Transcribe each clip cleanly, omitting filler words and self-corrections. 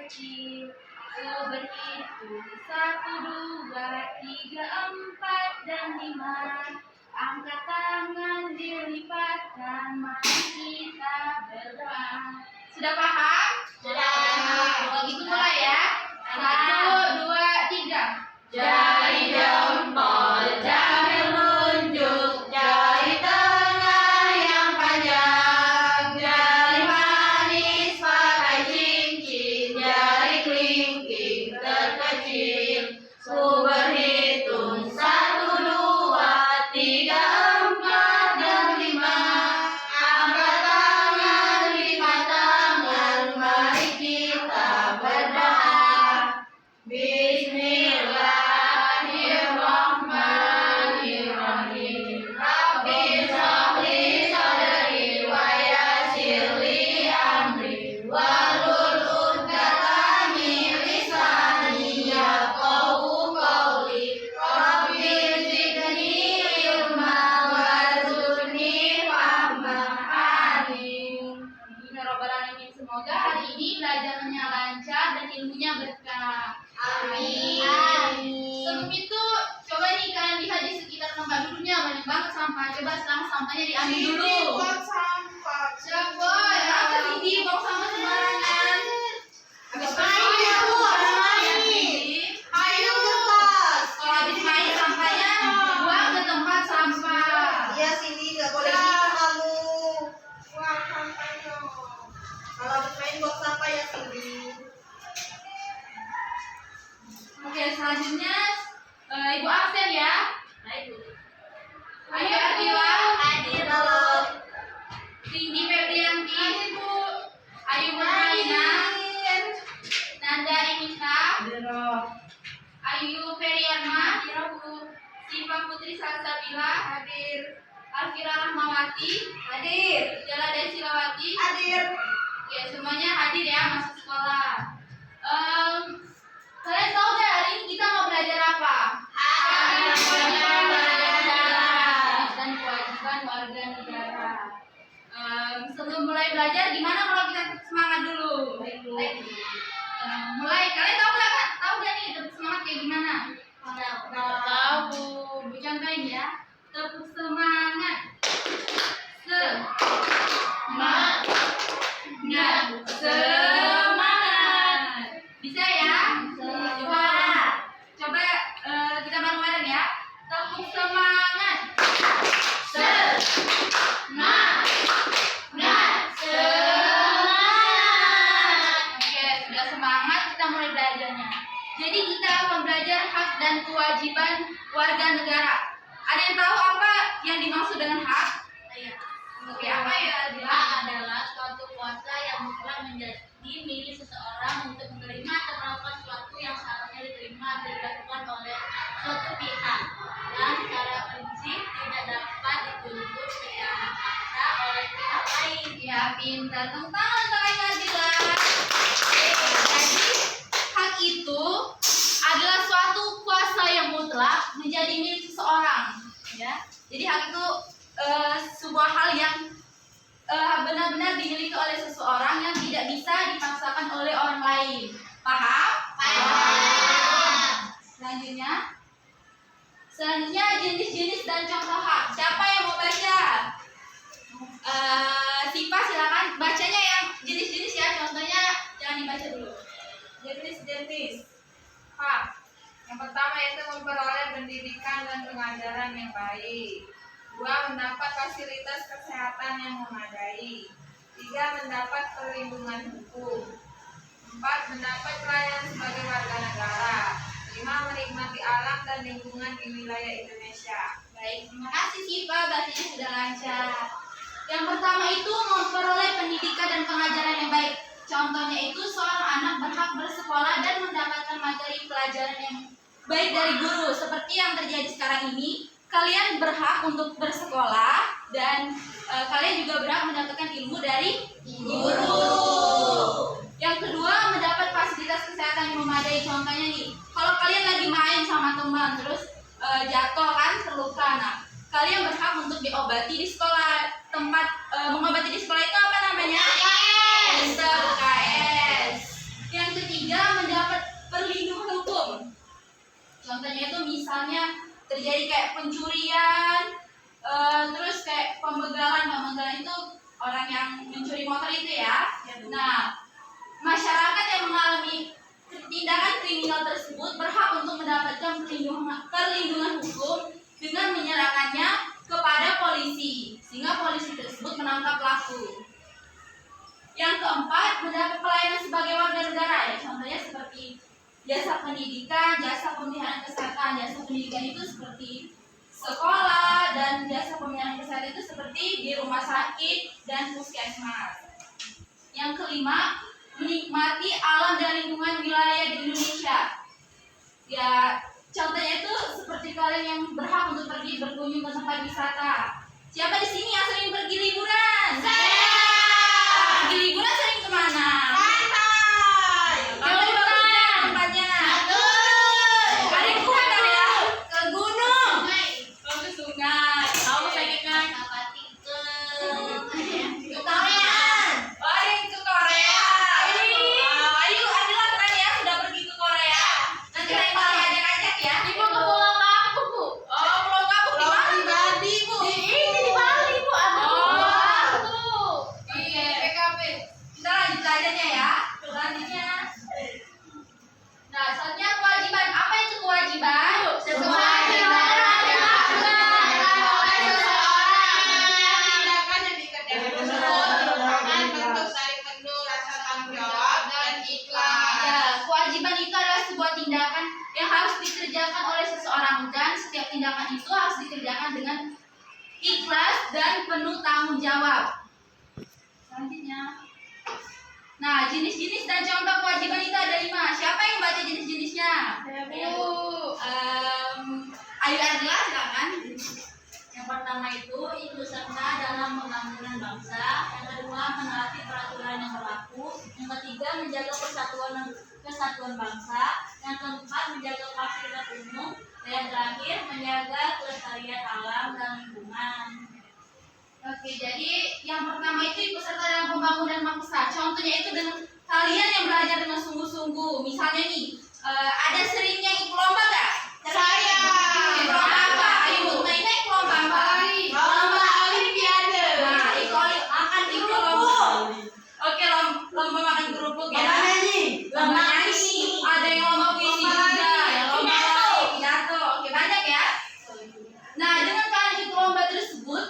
kecil. Ku berhitung 1, 2, 3, 4, dan 5. Angkat tangan dilipatkan, mari kita berdoa. Sudah paham? Sudah. Kalau gitu mulai ya. 1, 2, 3. Jari jempol, jari telunjuk, jari tengah yang panjang, jari manis pakai cincin, jari kelingking terkecil. Ku berhitung 1, 2, 3, 4, dan 5. Angkat tangan, lipat tangan, mari kita berdoa. Bismillahirrahmanirrahim. Rabbi shrahli sadri wa yassir li amri wahlul 'uqdatam min lisani yafqahu qawli. Rabbi zidni ilma warzuqni fahma. Amin. Ya Rabbal Alamin. Semoga hari ini belajarnya lancar dan ilmunya berkah. Amin. Sebelum itu, coba nih kalian lihat di sekitar tempat duduknya banyak banget sampah. Coba sekarang sampahnya diambil dulu. Coba ya, apa sih buang sampah sembarangan? Habis main ya, Bu, habis main. Ayo kertas. Kalau habis main sampahnya buang ke tempat sampah. Iya Cindy, nggak boleh gitu kamu. Buang sampahnya. Kalau habis main buang sampah ya Cindy. Oke, selanjutnya Ibu absen ya. Ayo. Ayo Ardila, Hadir halo. Cindy Febrianti, Ibu Ayu Murhaina, Nanda Emita, Ayu Ferianma, Siva Putri Salsabila, Hadir. Alfira Rahmawati, Hadir. Jala Desilawati. Hadir. Oke, semuanya hadir ya masuk sekolah. Kalian tahu nggak hari ini kita mau belajar apa? Dan kewajiban warga negara. Sebelum mulai belajar, gimana kalau kita semangat dulu? Mulai, kalian tahu nggak kan? Tahu nggak nih tepuk semangat kayak gimana? Tahu. Bu contohin ya. Tepuk semangat. Semangat. Bisa ya? Coba kita bareng-bareng ya. Tepuk semangat. Oke, sudah semangat, kita mulai belajarnya. Jadi kita akan belajar hak dan kewajiban warga negara. Ada yang tahu apa yang dimaksud dengan hak? Oke, apa ya? Hak adalah suatu kuasa yang mutlak menjadi milik seseorang untuk menerima atau melakukan sesuatu yang seharusnya diterima dan dilakukan oleh suatu pihak dan secara prinsip tidak dapat dituntut secara paksa oleh pihak lain. Ya, pintar. Tepuk tangan untuk Kak Nadila. Jadi, hak itu adalah suatu kuasa yang mutlak menjadi milik seseorang. Ya, jadi hak itu sebuah hal yang benar-benar dimiliki oleh seseorang yang tidak bisa dipaksakan oleh orang lain. Paham? Paham. Selanjutnya jenis-jenis dan contoh hak. Siapa yang mau baca? Sipa silakan bacanya yang jenis-jenis ya. Contohnya jangan dibaca dulu. Jenis-jenis hak. Yang pertama yaitu memperoleh pendidikan dan pengajaran yang baik. 2. Mendapat fasilitas kesehatan yang memadai. 3. Mendapat perlindungan hukum. 4. Mendapat pelayanan sebagai warga negara. 5. Menikmati alam dan lingkungan di wilayah Indonesia. Baik, terima kasih Sipa, bacanya sudah lancar. Yang pertama itu memperoleh pendidikan dan pengajaran yang baik. Contohnya itu seorang anak berhak bersekolah dan mendapatkan materi pelajaran yang baik dari guru. Seperti yang terjadi sekarang ini, kalian berhak untuk bersekolah dan kalian juga berhak mendapatkan ilmu dari guru. Yang kedua, mendapat fasilitas kesehatan yang memadai. Contohnya nih, kalau kalian lagi main sama teman terus jatuh kan, terluka, nah kalian berhak untuk diobati di sekolah. Tempat mengobati di sekolah itu apa namanya? UKS. Yang ketiga, perlindungan hukum. Contohnya itu misalnya terjadi kayak pencurian, terus kayak pembegalan itu orang yang mencuri motor itu ya. Nah, masyarakat yang mengalami tindakan kriminal tersebut berhak untuk mendapatkan perlindungan hukum dengan menyerahkannya kepada polisi, sehingga polisi tersebut menangkap pelaku. Yang keempat, mendapat pelayanan sebagai warga negara ya. Contohnya seperti jasa pendidikan, jasa pemeliharaan kesehatan. Jasa pendidikan itu seperti sekolah, dan jasa pemeliharaan kesehatan itu seperti di rumah sakit dan puskesmas. Yang kelima, menikmati alam dan lingkungan wilayah di Indonesia. Ya, contohnya itu seperti kalian yang berhak untuk pergi berkunjung ke tempat wisata. Siapa di sini yang sering pergi liburan? Saya. Pergi liburan sering kemana? Pantai. Kalau di bagusnya tempatnya. Ada yang kurang kali ya? Ke gunung. Ke sungai. Kamu pengennya ke Korea. Oh, ada yang ke Korea. Ayo, adalah kalian ya sudah pergi ke Korea. Nanti lain kali ajak-ajak ya. Ibu ke Pulau Kapuk, Bu. Oh, Pulau Kapuk di mana? Pribadi, Bu. Di Bali, Bu. Ada Oh. Bu. Di PKP. Kita lanjut belajarnya ya. Selanjutnya. Nah, selanjutnya kewajiban. Apa itu kewajiban? Sesuai dengan Tindakan yang dikerjakan tersebut merupakan bentuk dari penuh rasa tanggung jawab dan ikhlas. Ya, kewajiban itu adalah sebuah tindakan yang harus dikerjakan oleh seseorang, dan setiap tindakan itu harus dikerjakan dengan ikhlas dan penuh tanggung jawab. Selanjutnya. Nah, jenis-jenis dan contoh kewajiban itu ada 5. Siapa yang baca jenis-jenisnya? Ayo Ardila, silakan. Yang pertama itu ikut serta dalam pembangunan bangsa. Yang kedua, menaati peraturan yang berlaku. Yang ketiga, menjaga kesatuan bangsa. Yang keempat, menjaga fasilitas umum. Dan yang terakhir, menjaga kelestarian alam dan lingkungan. Oke, jadi yang pertama itu ikut serta dalam pembangunan bangsa. Contohnya itu dengan kalian yang belajar dengan sungguh-sungguh. Misalnya nih, ada seringnya ikut lomba nggak? Saya. Ikut lomba apa? Ayo, Mutmainah ikut lomba apa? Lomba Olimpiade. Nah, akan ikut lomba. Oke, lomba makan kerupuk ya. Lomba nyanyi. Ada yang lomba puisi juga. Ya, lomba pidato. Oke, banyak ya. Nah, dengan kalian ikut lomba tersebut,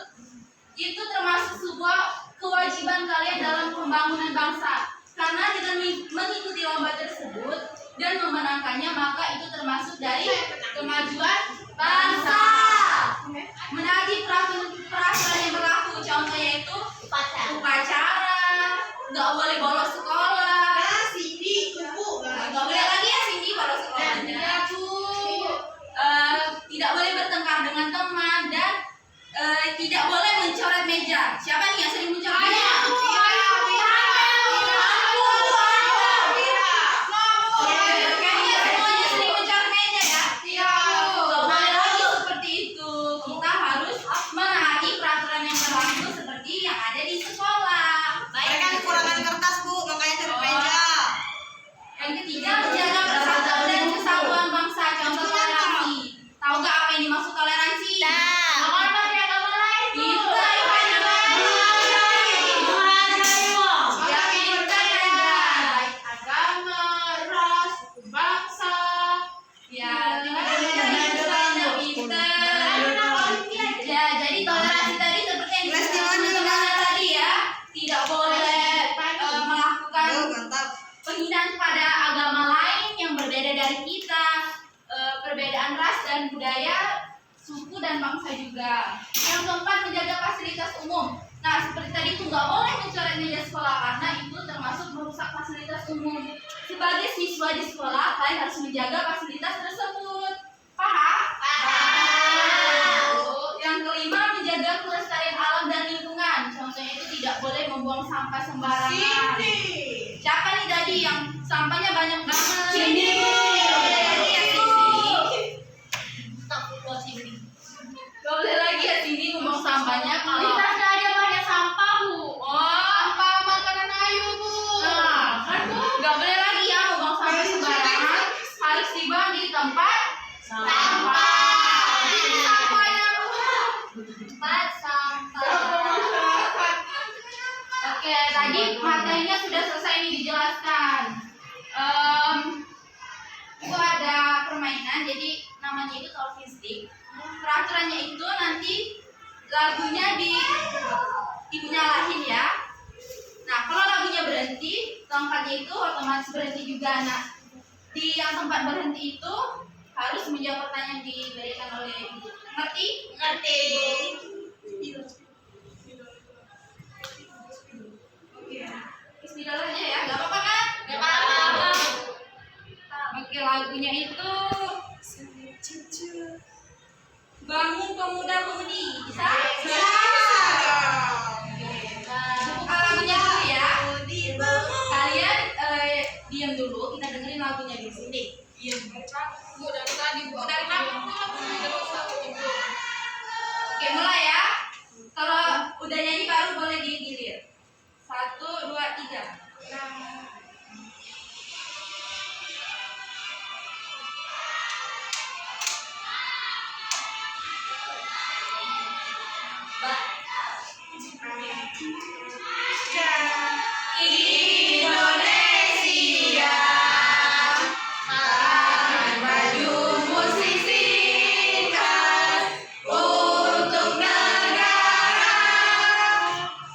itu termasuk sebuah kewajiban kalian dalam pembangunan bangsa. Karena dengan mengikuti lomba tersebut dan memenangkannya, maka itu termasuk dari kemajuan bangsa. Menaati peraturan yang berlaku, contohnya itu upacara, nggak boleh bolos sekolah. Nggak boleh lagi ya Cindy bolos sekolahnya. Tidak boleh bertengkar dengan teman, dan tidak boleh mencoret meja. Siapa nih yang sering mencoret meja? Kayaknya semuanya sering mencoret meja ya. Nggak boleh lagi seperti itu. Kita harus menaati peraturan yang berlaku seperti yang ada di sekolah. Mereka kekurangan kertas, Bu, makanya cari meja. Yang ketiga, menjaga persatuan dan kesatuan bangsa. Contoh toleransi. Tahu nggak apa yang dimaksud toleransi? Jangan pakai agama lain, Bu. Kita ya kita ada Agama, ras, bangsa. ya ya jadi toleransi tadi seperti yang disebutkan teman-teman tadi ya, tidak boleh melakukan Mantap. penghinaan kepada agama lain yang berbeda dari kita, perbedaan ras dan budaya, suku dan bangsa juga. Yang keempat, menjaga fasilitas umum. Nah, seperti tadi itu nggak boleh mencoret meja sekolah karena itu termasuk merusak fasilitas umum. Sebagai siswa di sekolah, kalian harus menjaga fasilitas tersebut. Paham? Yang kelima, menjaga kelestarian alam dan lingkungan. Contohnya itu tidak boleh membuang sampah sembarangan. Siapa nih tadi yang sampahnya banyak banget? Cindy. Boleh lagi ya Cindy? Astagfirullahaladzim. Gak boleh lagi ya Cindy ngomong sampahnya Di kalau tasnya aja banyak sampah, Bu. Sampah makanan ayu, Bu. nah, kan Bu, gak boleh lagi ya ngomong sampah sembarangan lainnya sudah selesai ini dijelaskan. Itu ada permainan, jadi namanya itu talking stick. Peraturannya itu nanti lagunya dinyalahin ya. Nah, kalau lagunya berhenti, tongkatnya itu otomatis berhenti juga. Nah, di yang tempat berhenti itu harus menjawab pertanyaan yang diberikan oleh ibu. Ngerti? Ngerti. Bismillah aja ya, nggak apa-apa kan? Gak apa-apa. Oke, lagunya itu Bangun Pemuda-Pemudi. Bisa? Bisa. Buka lagunya dulu ya. Kalian diam dulu, kita dengerin lagunya di sini. Iya, Bu, dari tadi, Bu. Dari belakang terus ibu. Oke, mulai ya. Kalau udah nyanyi baru boleh digilir. 1, 2, 3. Indonesia, majumu sisihkan untuk negara,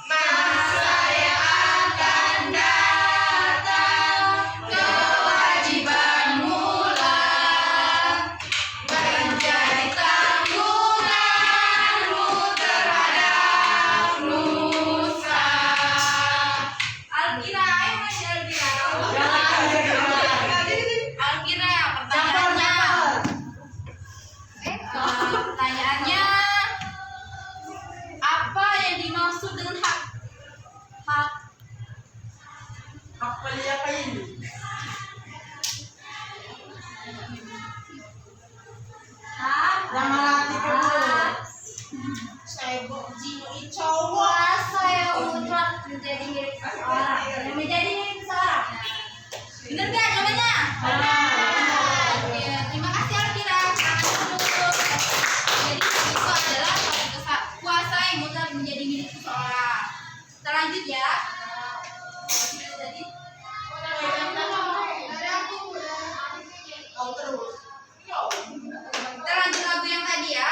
masa yang akan datang, kewajibanmu lah menjadi tanggunganmu terhadap nusa. Alkira, ayo masih Alkira, pertanyaannya apa yang dimaksud dengan hak? Hak kuasa yang mutlak menjadi milik seseorang. Yang menjadi milik seseorang. Bener nggak jawabannya? Oke, terima kasih Alkira. Tangan dulu. Jadi itu adalah kuasa yang mutlak menjadi milik seseorang. Kita lanjut ya. Jadi kita lanjut lagu yang tadi ya.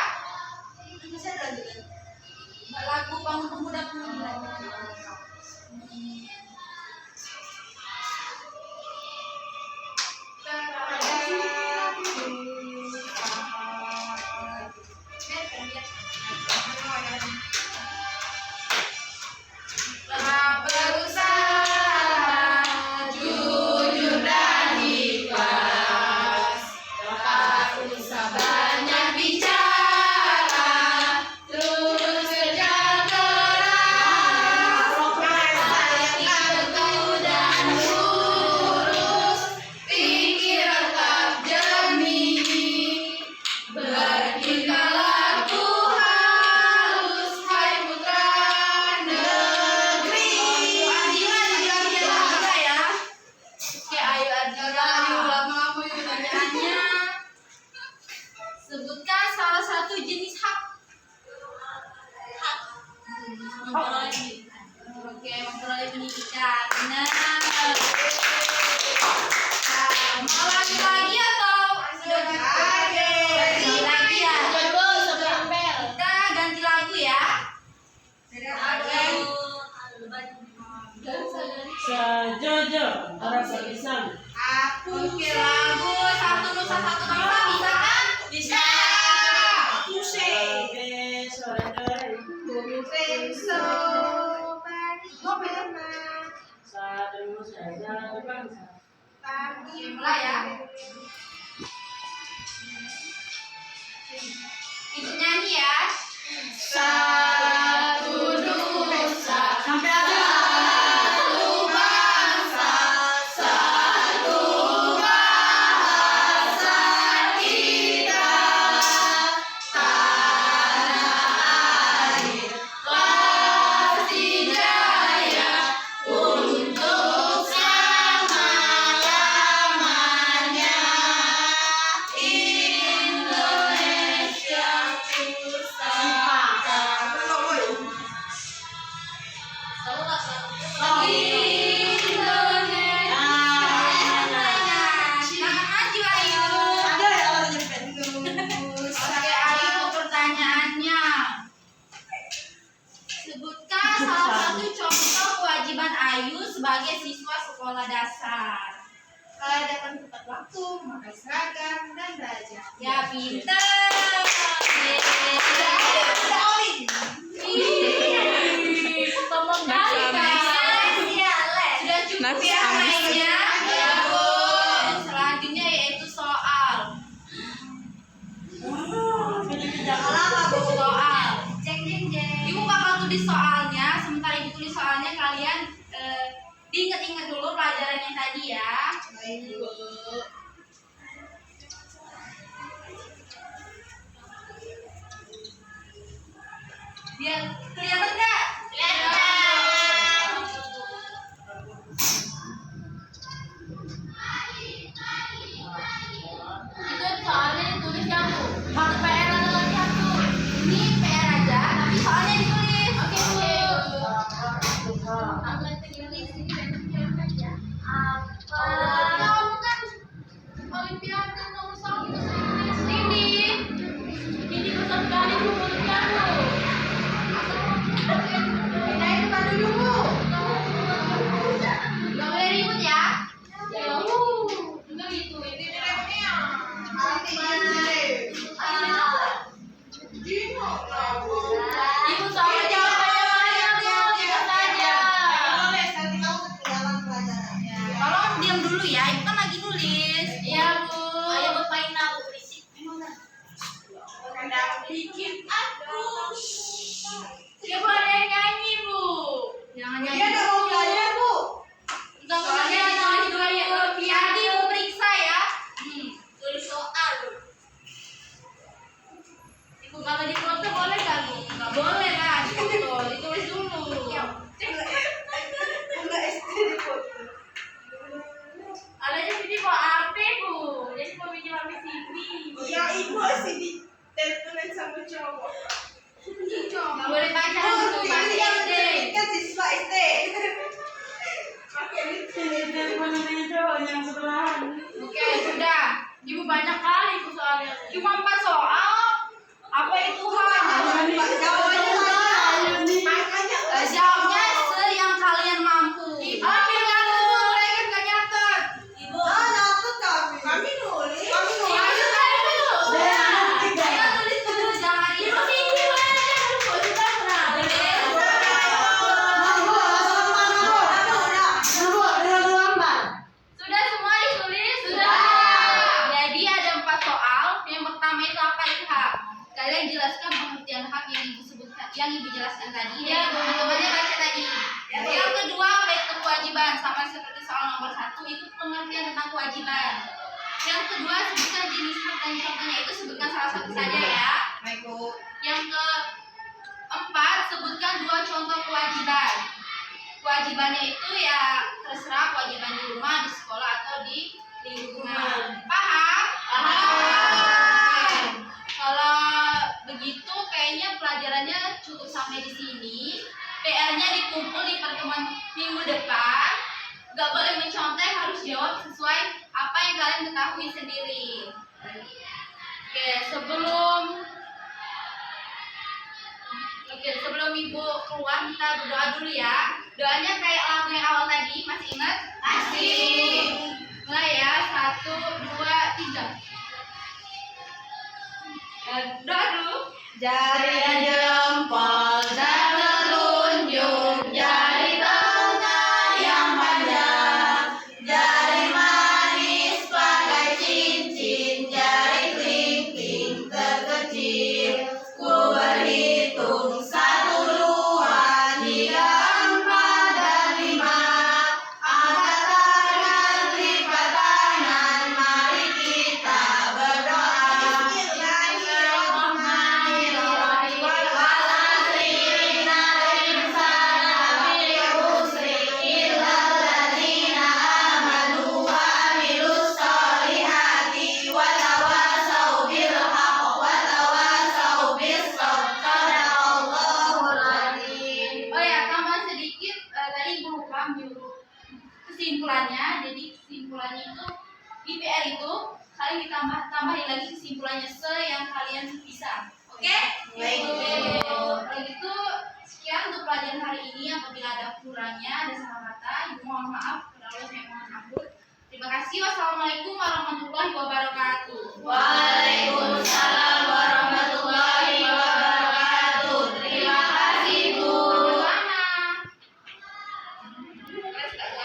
Lagu Bangun Pemuda-Pemudi lagi. Telah berusaha jujur dan ikhlas, tak usah banyak bicara, terus kerja keras, teguh dan lurus, pikir tetap jernih, bertingkah laku halus, hai putra negeri. Adila juga ya. Oke, ayo Adila. Lama-lama yuk Pertanyaannya, sebutkan salah satu jenis hak. Oke, memperoleh pendidikan. Benar. Mau lagi atau sudah ganti lagi ya? Kita ganti lagu ya. Sajojo, rasa pisang. Oke, lagu Satu Nusa Satu Bangsa bisa kan? Bisa. Oke, sore-sore. Satu Nusa, satu bangsa. Oke, mulai ya. Ikut nyanyi ya. Satu nusa, Sampai ada. satu bangsa, satu bahasa kita, tanah air pasti jaya untuk selama-lamanya. Indonesia pusaka sebagai siswa sekolah dasar. Kalau datang tepat waktu, memakai seragam dan belajar. Ya, pinter. Udah olin. Sombong kali, Kak. Sudah cukup Next, ya Amis. mainnya. Ya, Bu. Selanjutnya yaitu soal. Soal. Ibu bakal tulis soalnya. Sementara ibu tulis soalnya, kalian diingat-ingat dulu pelajaran yang tadi ya. Baik, Bu. Biar kelihatan nggak? Itu soalnya ditulis ya Bu. Satu PR ada lagi satu. Ini PR aja, tapi soalnya ditulis. Oke Bu. Kamu kan Olimpiade nomor 1 ini besar sekali Bu Olimpiade. Pindahin tempat dulu, Bu. Nggak boleh ribut ya. Ya Bu. Enggak gitu. Ini remnya. Ibu soalnya jangan banyak-banyak Bu. Tidak saja. Tolong diam dulu ya, ibu kan lagi nulis. Iya Bu. Ayo bermain Bu berisik. Bikin aku. Ya Bu ada yang nyanyi Bu. Jangan Dia nyanyi. udah mau belajar, Bu. Nggak boleh nyanyi dua ya. Tadi ibu periksa ya. Tulis soal. Ibu kalau dipoto boleh nggak Bu? Nggak boleh lah dipoto, ditulis dulu. Enggak SD di foto. Adanya sini bawa HP Bu. Jadi mau pinjam HP sini. Ya, ibu sih di teleponan sama cowok. Nggak boleh baca dulu, masih SD. Kan siswa SD. Pakai Telepon ini cowok yang sebelahan. Oke, sudah. Ibu banyak kali Bu soalnya. Cuma 4 soal. Apa itu hal? Jawabnya yang kalian mampu. Oke, nggak tuh mereka nggak nyatet. Ibu. Kami nulis. Ayo tulis dulu, jangan Ibu itu. sini Bu. Kita pernah. Sudah semua ditulis? Sudah. Jadi ada 4 soal. Yang pertama itu apa itu hak? Kalian jelaskan pengertian hak yang ibu sebutkan, yang ibu jelaskan tadi. Ya, Bu. Teman-temannya baca tadi. Yang kedua apa itu kewajiban? Sama seperti soal nomor 1 itu pengertian tentang kewajiban. Yang kedua sebutkan jenis hak dan contohnya, itu sebutkan salah satu saja ya. Baik, Bu. Yang keempat sebutkan 2 contoh kewajiban. Kewajibannya itu ya terserah kewajiban di rumah, di sekolah atau di lingkungan. Paham? Oke. Kalau begitu kayaknya pelajarannya cukup sampai di sini. PR-nya dikumpul di pertemuan minggu depan. Gak boleh mencontek, harus jawab sesuai apa yang kalian ketahui sendiri. Oke, sebelum ibu keluar kita berdoa dulu ya. Doanya kayak lagu yang awal tadi, masih ingat? Masih. Mulai ya, 1, 2, 3. Doa dulu. Jari jempol dan telunjuk, jari tengah yang panjang, jari manis pakai cincin, jari kelingking terkecil. Ku berhitung 1, 2, 3, 4, dan 5. Angkat tangan, lipat tangan, mari kita berdoa. Bismillahirrahmanirrahim. Mohon maaf, kalau saya mohon ampun. Terima kasih. Wassalamualaikum warahmatullahi wabarakatuh.